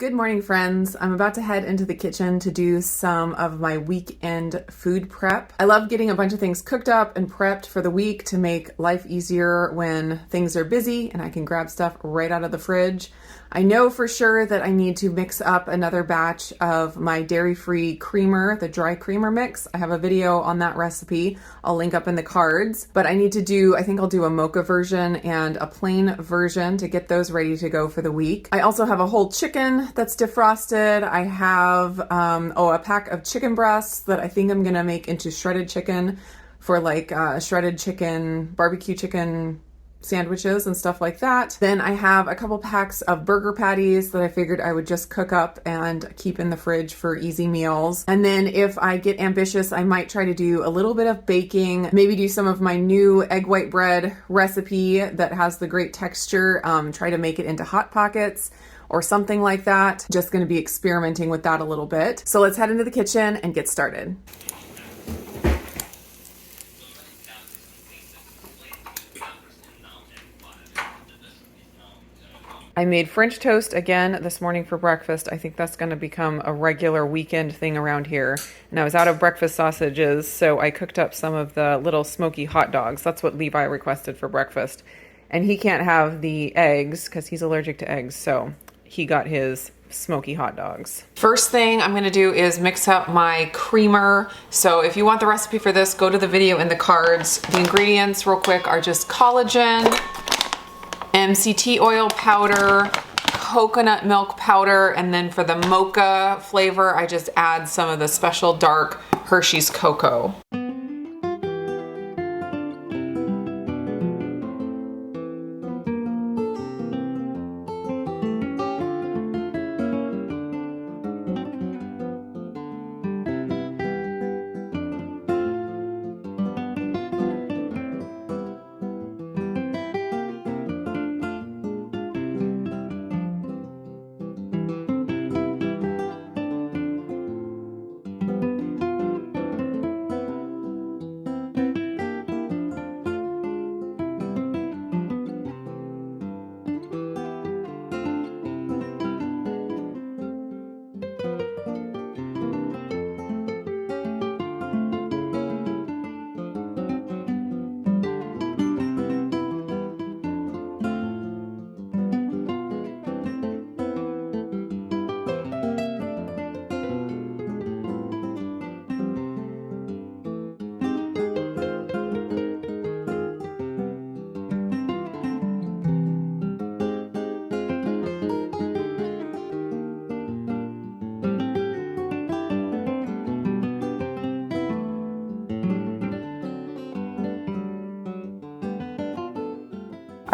Good morning, friends. I'm about to head into the kitchen to do some of my weekend food prep. I love getting a bunch of things cooked up and prepped for the week to make life easier when things are busy and I can grab stuff right out of the fridge. I know for sure that I need to mix up another batch of my dairy-free creamer, the dry creamer mix. I have a video on that recipe. I'll link up in the cards, but I need to do, I think I'll do a mocha version and a plain version to get those ready to go for the week. I also have a whole chicken that's defrosted. I have a pack of chicken breasts that I think I'm gonna make into shredded chicken for like shredded chicken, barbecue chicken sandwiches and stuff like that. Then I have a couple packs of burger patties that I figured I would just cook up and keep in the fridge for easy meals. And then if I get ambitious, I might try to do a little bit of baking, maybe do some of my new egg white bread recipe that has the great texture, try to make it into Hot Pockets or something like that. Just gonna be experimenting with that a little bit. So let's head into the kitchen and get started. I made French toast again this morning for breakfast. I think that's going to become a regular weekend thing around here. And I was out of breakfast sausages, so I cooked up some of the little smoky hot dogs. That's what Levi requested for breakfast. And he can't have the eggs because he's allergic to eggs, so he got his smoky hot dogs. First thing I'm going to do is mix up my creamer. So if you want the recipe for this, go to the video in the cards. The ingredients real quick are just collagen, MCT oil powder, coconut milk powder, and then for the mocha flavor, I just add some of the special dark Hershey's cocoa.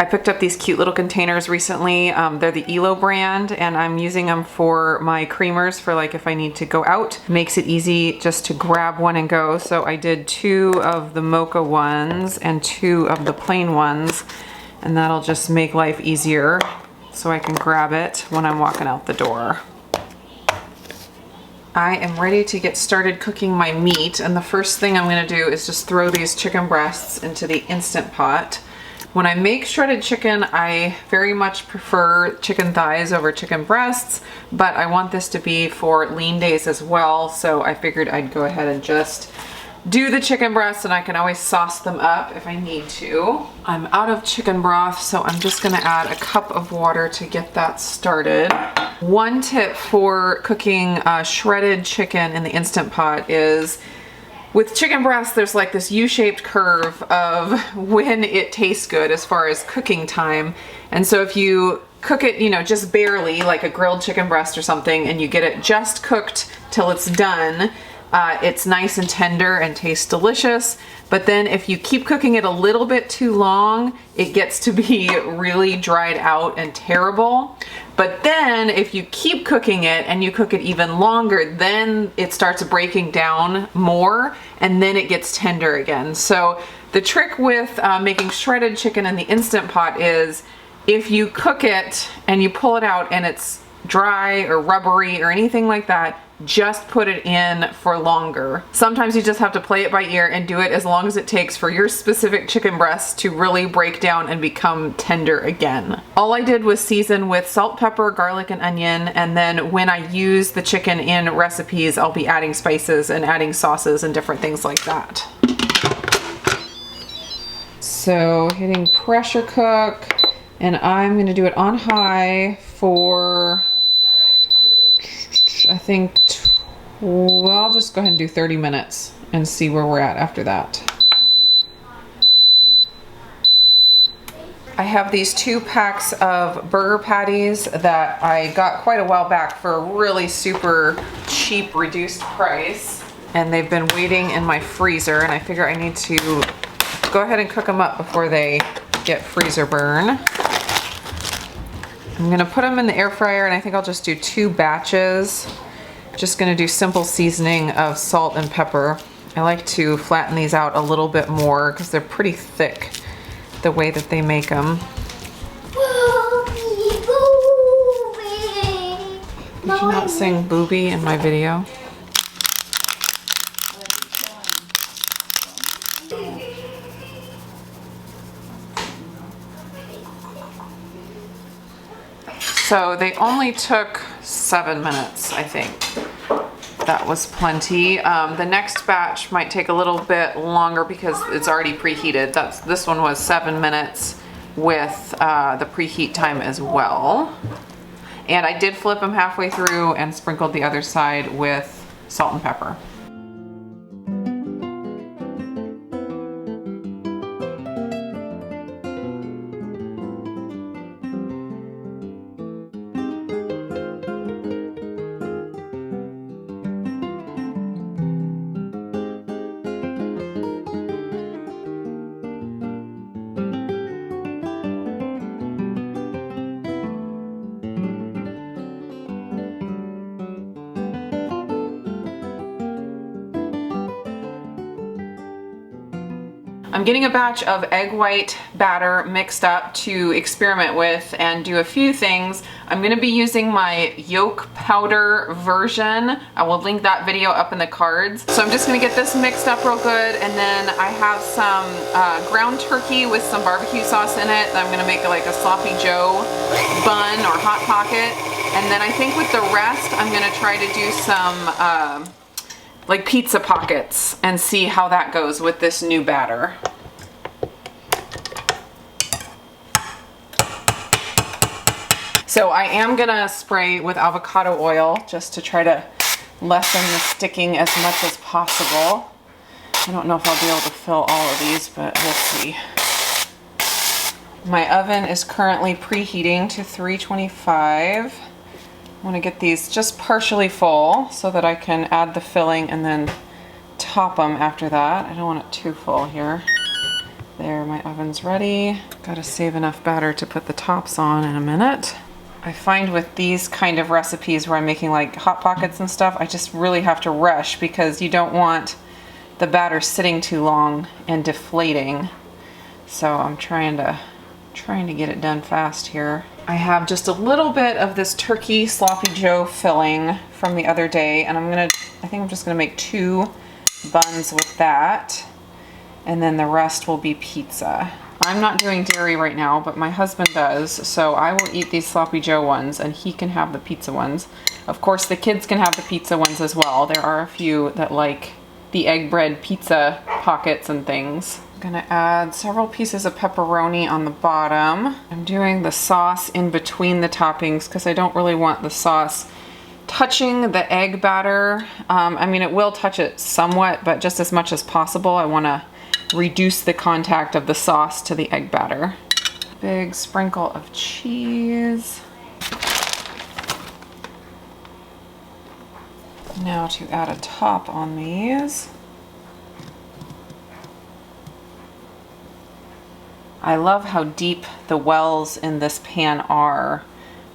I picked up these cute little containers recently. They're the ELO brand, and I'm using them for my creamers for like if I need to go out. Makes it easy just to grab one and go. So I did 2 of the mocha ones and 2 of the plain ones, and that'll just make life easier so I can grab it when I'm walking out the door. I am ready to get started cooking my meat, and the first thing I'm gonna do is just throw these chicken breasts into the Instant Pot. When I make shredded chicken, I very much prefer chicken thighs over chicken breasts, but I want this to be for lean days as well, so I figured I'd go ahead and just do the chicken breasts, and I can always sauce them up if I need to. I'm out of chicken broth, so I'm just gonna add a cup of water to get that started. One tip for cooking shredded chicken in the Instant Pot is with chicken breast, there's like this U-shaped curve of when it tastes good as far as cooking time. And so if you cook it, you know, just barely, like a grilled chicken breast or something, and you get it just cooked till it's done, it's nice and tender and tastes delicious. But then if you keep cooking it a little bit too long, it gets to be really dried out and terrible. But then if you keep cooking it and you cook it even longer, then it starts breaking down more and then it gets tender again. So the trick with making shredded chicken in the Instant Pot is if you cook it and you pull it out and it's dry or rubbery or anything like that, just put it in for longer. Sometimes you just have to play it by ear and do it as long as it takes for your specific chicken breasts to really break down and become tender again. All I did was season with salt, pepper, garlic, and onion, and then when I use the chicken in recipes, I'll be adding spices and adding sauces and different things like that. So hitting pressure cook, and I'm gonna do it on high for, I think, well, I'll just go ahead and do 30 minutes and see where we're at after that. I have these 2 packs of burger patties that I got quite a while back for a really super cheap reduced price. And they've been waiting in my freezer, and I figure I need to go ahead and cook them up before they get freezer burn. I'm gonna put them in the air fryer, and I think I'll just do 2 batches. Just gonna do simple seasoning of salt and pepper. I like to flatten these out a little bit more because they're pretty thick the way that they make them. Did you not sing booby in my video? So they only took 7 minutes, I think. That was plenty. The next batch might take a little bit longer because it's already preheated. This one was 7 minutes with the preheat time as well. And I did flip them halfway through and sprinkled the other side with salt and pepper. I'm getting a batch of egg white batter mixed up to experiment with and do a few things. I'm going to be using my yolk powder version. I will link that video up in the cards. So I'm just going to get this mixed up real good, and then I have some ground turkey with some barbecue sauce in it that I'm going to make like a sloppy joe bun or hot pocket. And then I think with the rest I'm going to try to do some like pizza pockets and see how that goes with this new batter. So I am gonna spray with avocado oil just to try to lessen the sticking as much as possible. I don't know if I'll be able to fill all of these, but we'll see. My oven is currently preheating to 325. I want to get these just partially full so that I can add the filling and then top them after that. I don't want it too full here. There, my oven's ready. Gotta save enough batter to put the tops on in a minute. I find with these kind of recipes where I'm making like hot pockets and stuff, I just really have to rush because you don't want the batter sitting too long and deflating. So I'm trying to get it done fast here. I have just a little bit of this turkey sloppy joe filling from the other day, and I think I'm just gonna make 2 buns with that, and then the rest will be pizza. I'm not doing dairy right now, but my husband does, so I will eat these sloppy joe ones and he can have the pizza ones. Of course, the kids can have the pizza ones as well. There are a few that like the egg bread pizza pockets and things. I'm gonna add several pieces of pepperoni on the bottom. I'm doing the sauce in between the toppings because I don't really want the sauce touching the egg batter. I mean, it will touch it somewhat, but just as much as possible. I wanna reduce the contact of the sauce to the egg batter. Big sprinkle of cheese. Now to add a top on these. I love how deep the wells in this pan are.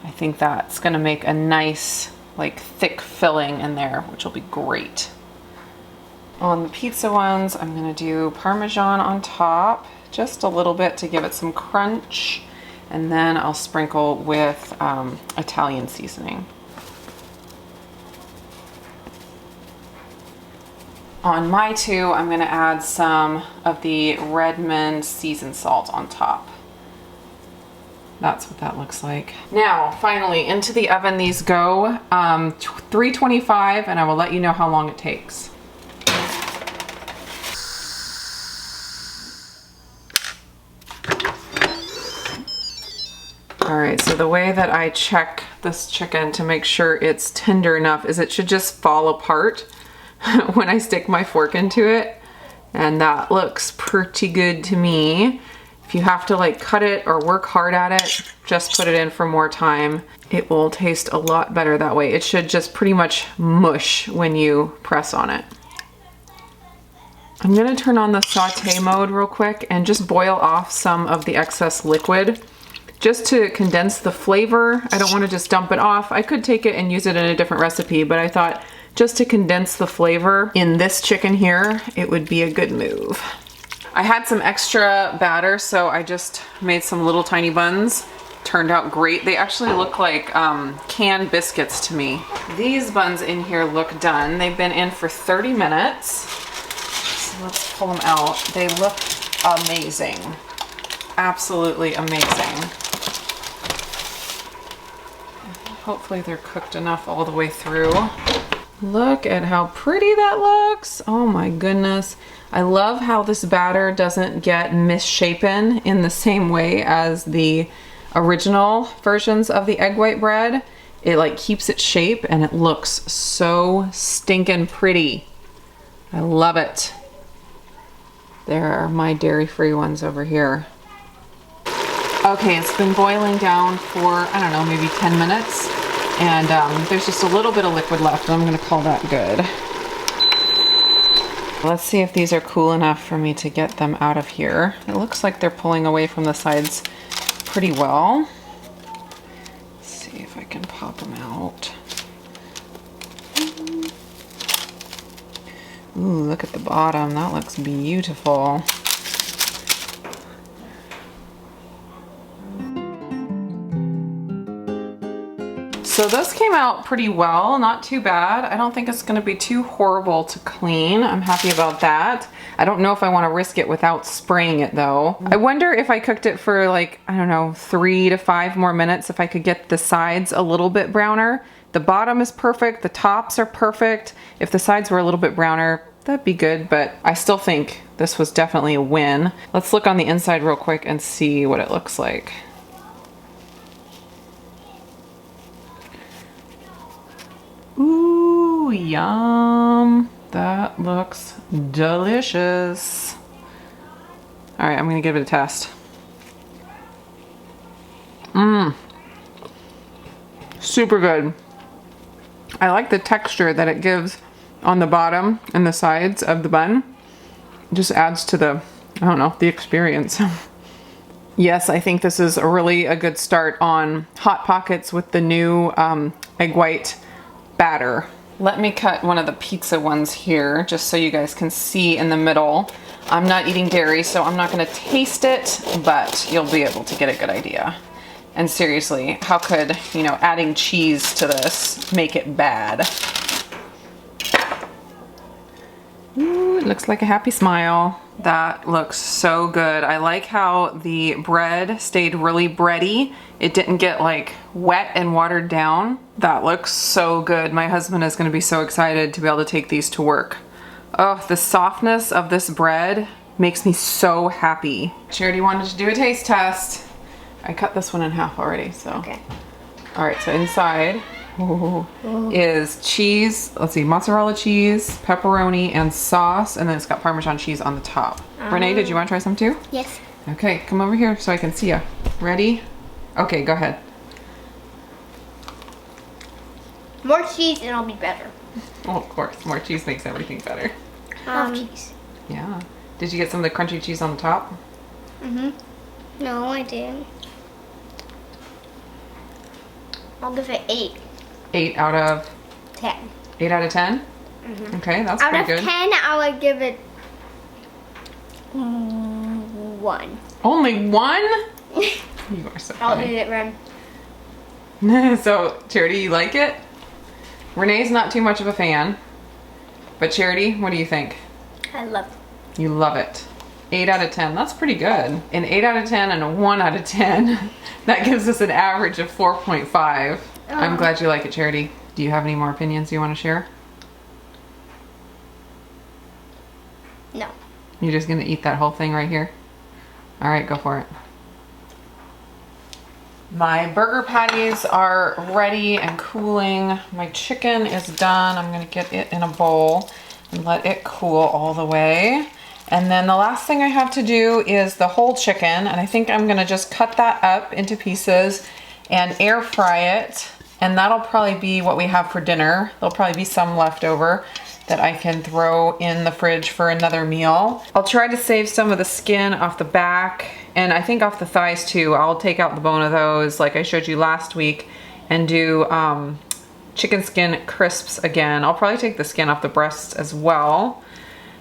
I think that's gonna make a nice, like, thick filling in there, which will be great. On the pizza ones, I'm gonna do Parmesan on top, just a little bit to give it some crunch, and then I'll sprinkle with Italian seasoning. On my two, I'm gonna add some of the Redmond seasoned salt on top. That's what that looks like. Now, finally, into the oven these go, 325, and I will let you know how long it takes. All right, so the way that I check this chicken to make sure it's tender enough is it should just fall apart when I stick my fork into it. And that looks pretty good to me. If you have to like cut it or work hard at it, just put it in for more time. It will taste a lot better that way. It should just pretty much mush when you press on it. I'm gonna turn on the saute mode real quick and just boil off some of the excess liquid just to condense the flavor. I don't want to just dump it off. I could take it and use it in a different recipe, but I thought just to condense the flavor in this chicken here, it would be a good move. I had some extra batter, so I just made some little tiny buns. Turned out great. They actually look like canned biscuits to me. These buns in here look done. They've been in for 30 minutes. So let's pull them out. They look amazing. Absolutely amazing. Hopefully they're cooked enough all the way through. Look at how pretty that looks. Oh my goodness. I love how this batter doesn't get misshapen in the same way as the original versions of the egg white bread. It like keeps its shape and it looks so stinking pretty. I love it. There are my dairy-free ones over here. Okay, it's been boiling down for, I don't know, maybe 10 minutes. And there's just a little bit of liquid left. I'm gonna call that good. Let's see if these are cool enough for me to get them out of here. It looks like they're pulling away from the sides pretty well. Let's see if I can pop them out. Ooh, look at the bottom. That looks beautiful. So this came out pretty well, not too bad. I don't think it's gonna be too horrible to clean. I'm happy about that. I don't know if I wanna risk it without spraying it though. I wonder if I cooked it for like, I don't know, 3 to 5 more minutes, if I could get the sides a little bit browner. The bottom is perfect, the tops are perfect. If the sides were a little bit browner, that'd be good, but I still think this was definitely a win. Let's look on the inside real quick and see what it looks like. Ooh, yum. That looks delicious. All right, I'm gonna give it a test. Super good. I like the texture that it gives on the bottom and the sides of the bun. It just adds to the, I don't know, the experience. Yes, I think this is a good start on Hot Pockets with the new egg white batter. Let me cut one of the pizza ones here just so you guys can see in the middle. I'm not eating dairy, so I'm not gonna taste it, but you'll be able to get a good idea. And seriously, how could, you know, adding cheese to this make it bad? Ooh, it looks like a happy smile. That looks so good. I like how the bread stayed really bready. It didn't get like wet and watered down. That looks so good. My husband is gonna be so excited to be able to take these to work. Oh, the softness of this bread makes me so happy. Charity wanted to do a taste test. I cut this one in half already, so. Okay. All right, so inside is cheese, let's see, mozzarella cheese, pepperoni, and sauce, and then it's got Parmesan cheese on the top. Renee, did you want to try some too? Yes. Okay, come over here so I can see ya. Ready? Okay, go ahead. More cheese and it'll be better. Oh, of course, more cheese makes everything better. Cheese. Yeah. Did you get some of the crunchy cheese on the top? No, I didn't. I'll give it 8. 8 out of? 10. 8 out of 10? Okay, that's pretty good. Out of 10, I would give it 1. Only 1? You are so I'll funny. eat it, Ren. So, Charity, you like it? Renee's not too much of a fan. But Charity, what do you think? I love it. You love it. 8 out of 10, that's pretty good. An 8 out of 10 and a 1 out of 10. That gives us an average of 4.5. I'm glad you like it, Charity. Do you have any more opinions you want to share? No. You're just gonna eat that whole thing right here? All right, go for it. My burger patties are ready and cooling. My chicken is done. I'm gonna get it in a bowl and let it cool all the way. And then the last thing I have to do is the whole chicken, and I think I'm gonna just cut that up into pieces and air fry it, and that'll probably be what we have for dinner. There'll probably be some left over that I can throw in the fridge for another meal. I'll try to save some of the skin off the back, and I think off the thighs too. I'll take out the bone of those like I showed you last week and do chicken skin crisps again. I'll probably take the skin off the breasts as well.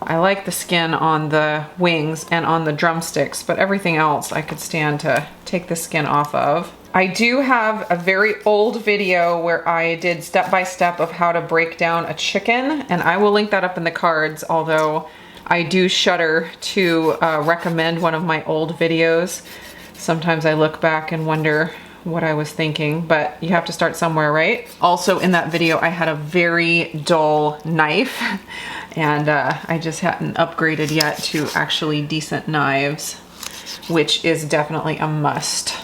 I like the skin on the wings and on the drumsticks, but everything else I could stand to take the skin off of. I do have a very old video where I did step-by-step of how to break down a chicken, and I will link that up in the cards, although I do shudder to recommend one of my old videos. Sometimes I look back and wonder what I was thinking, but you have to start somewhere, right? Also in that video, I had a very dull knife, and I just hadn't upgraded yet to actually decent knives, which is definitely a must.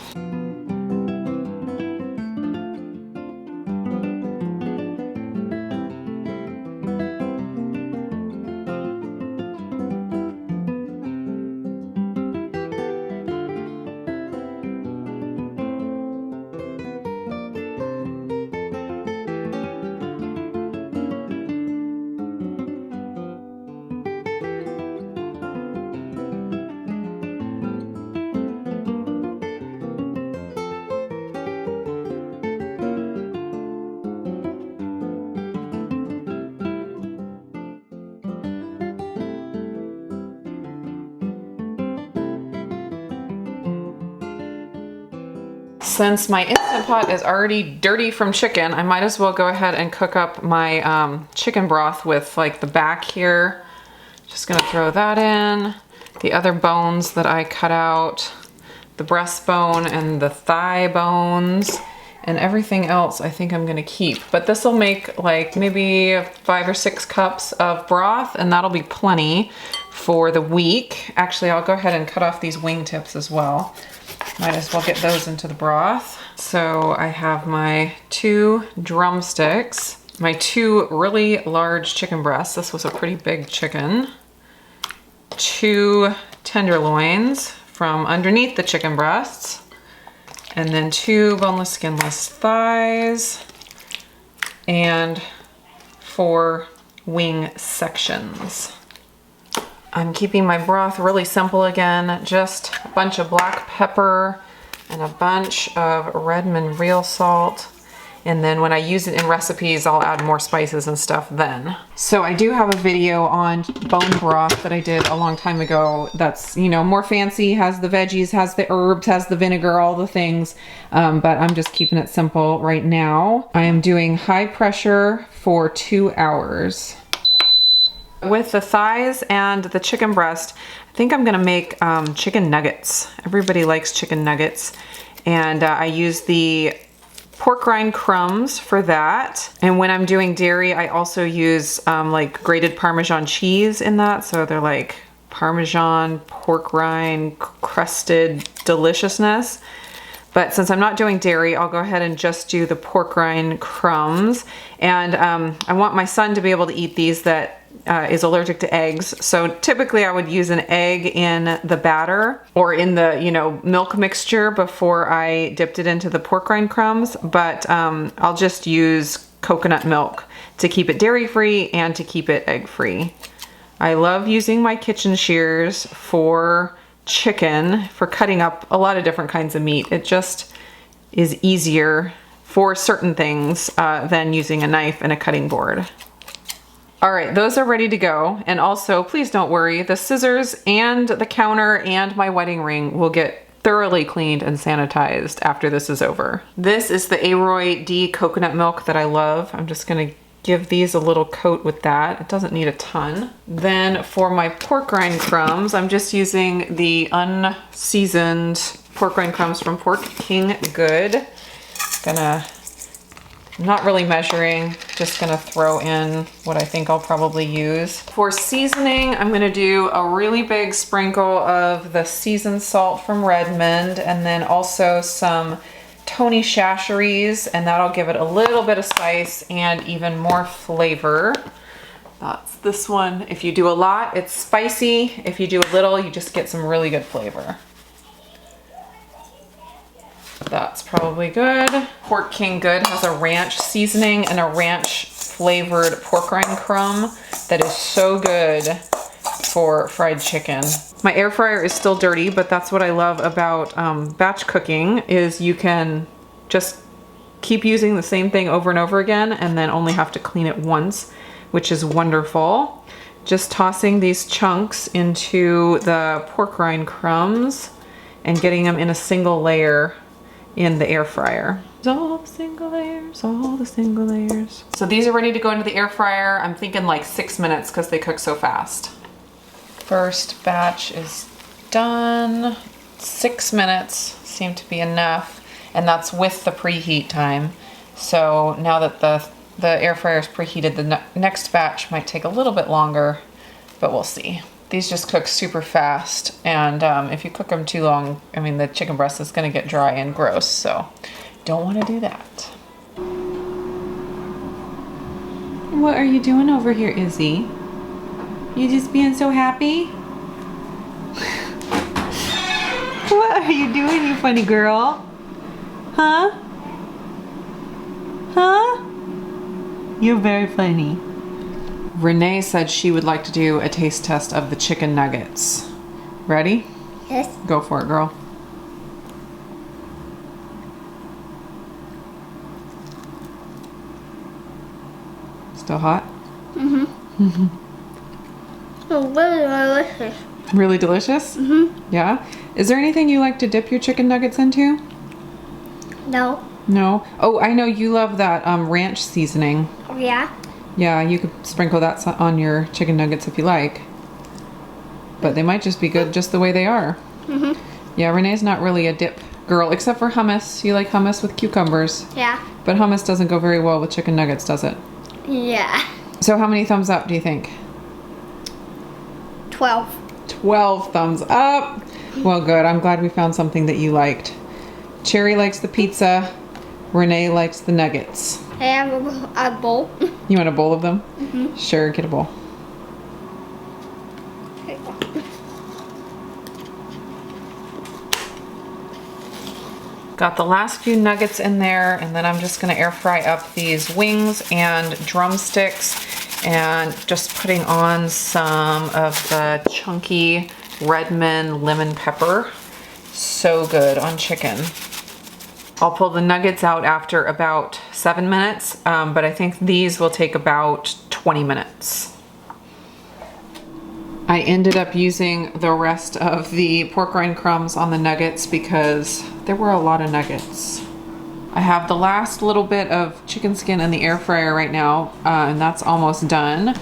Since my Instant Pot is already dirty from chicken, I might as well go ahead and cook up my chicken broth with like the back here. Just gonna throw that in. The other bones that I cut out, the breastbone and the thigh bones, and everything else I think I'm gonna keep. But this will make like maybe 5 or 6 cups of broth, and that'll be plenty for the week. Actually, I'll go ahead and cut off these wing tips as well. Might as well get those into the broth. So I have my 2 drumsticks, my 2 really large chicken breasts. This was a pretty big chicken. 2 tenderloins from underneath the chicken breasts, and then 2 boneless, skinless thighs, and 4 wing sections. I'm keeping my broth really simple again, just a bunch of black pepper and a bunch of Redmond real salt. And then when I use it in recipes, I'll add more spices and stuff then. So I do have a video on bone broth that I did a long time ago that's, you know, more fancy, has the veggies, has the herbs, has the vinegar, all the things. But I'm just keeping it simple right now. I am doing high pressure for 2 hours. With the thighs and the chicken breast, I think I'm gonna make chicken nuggets. Everybody likes chicken nuggets. And I use the pork rind crumbs for that. And when I'm doing dairy, I also use like grated Parmesan cheese in that. So they're like Parmesan, pork rind, crusted deliciousness. But since I'm not doing dairy, I'll go ahead and just do the pork rind crumbs. And I want my son to be able to eat these that is allergic to eggs. So typically I would use an egg in the batter or in the, you know, milk mixture before I dipped it into the pork rind crumbs. But I'll just use coconut milk to keep it dairy free and to keep it egg free. I love using my kitchen shears for chicken, for cutting up a lot of different kinds of meat. It just is easier for certain things than using a knife and a cutting board. All right, those are ready to go. And also, please don't worry, the scissors and the counter and my wedding ring will get thoroughly cleaned and sanitized after this is over. This is the Airfryer D coconut milk that I love. I'm just gonna give these a little coat with that. It doesn't need a ton. Then for my pork rind crumbs, I'm just using the unseasoned pork rind crumbs from Pork King Good. I'm not really measuring, just gonna throw in what I think I'll probably use. For seasoning, I'm gonna do a really big sprinkle of the seasoned salt from Redmond, and then also some Tony Chachere's, and that'll give it a little bit of spice and even more flavor. That's this one. If you do a lot, it's spicy. If you do a little, you just get some really good flavor. That's probably good. Pork King Good has a ranch seasoning and a ranch flavored pork rind crumb that is so good for fried chicken. My air fryer is still dirty, but that's what I love about batch cooking is you can just keep using the same thing over and over again and then only have to clean it once, which is wonderful. Just tossing these chunks into the pork rind crumbs and getting them in a single layer in the air fryer. All the single layers, all the single layers. So these are ready to go into the air fryer. I'm thinking like 6 minutes because they cook so fast. First batch is done. 6 minutes seem to be enough, and that's with the preheat time. So now that the air fryer is preheated, the next batch might take a little bit longer, but we'll see. These just cook super fast, and if you cook them too long, I mean, the chicken breast is gonna get dry and gross, so don't wanna do that. What are you doing over here, Izzy? You just being so happy? What are you doing, you funny girl? Huh? Huh? You're very funny. Renae said she would like to do a taste test of the chicken nuggets. Ready? Yes. Go for it, girl. Still hot? Mm-hmm. Oh, really delicious. Really delicious? Mm-hmm. Yeah? Is there anything you like to dip your chicken nuggets into? No. No? Oh, I know you love that ranch seasoning. Oh, yeah? Yeah, you could sprinkle that on your chicken nuggets if you like. But they might just be good just the way they are. Mm-hmm. Yeah, Renee's not really a dip girl, except for hummus. You like hummus with cucumbers. Yeah. But hummus doesn't go very well with chicken nuggets, does it? Yeah. So how many thumbs up do you think? 12. 12 thumbs up. Well, good. I'm glad we found something that you liked. Cherry likes the pizza. Renae likes the nuggets. I have a bowl. You want a bowl of them? Mm-hmm. Sure, get a bowl. Here you go. Got the last few nuggets in there, and then I'm just gonna air fry up these wings and drumsticks, and just putting on some of the chunky Redmond lemon pepper. So good on chicken. I'll pull the nuggets out after about 7 minutes, but I think these will take about 20 minutes. I ended up using the rest of the pork rind crumbs on the nuggets because there were a lot of nuggets. I have the last little bit of chicken skin in the air fryer right now, and that's almost done.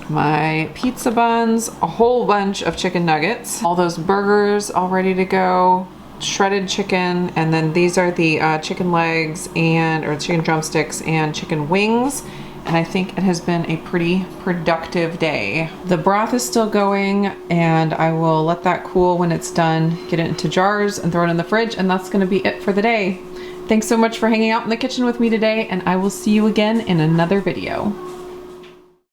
My pizza buns, a whole bunch of chicken nuggets, all those burgers all ready to go, shredded chicken, and then these are the chicken legs or chicken drumsticks and chicken wings. And I think it has been a pretty productive day. The broth is still going, and I will let that cool when it's done, get it into jars and throw it in the fridge, and that's gonna be it for the day. Thanks so much for hanging out in the kitchen with me today, and I will see you again in another video.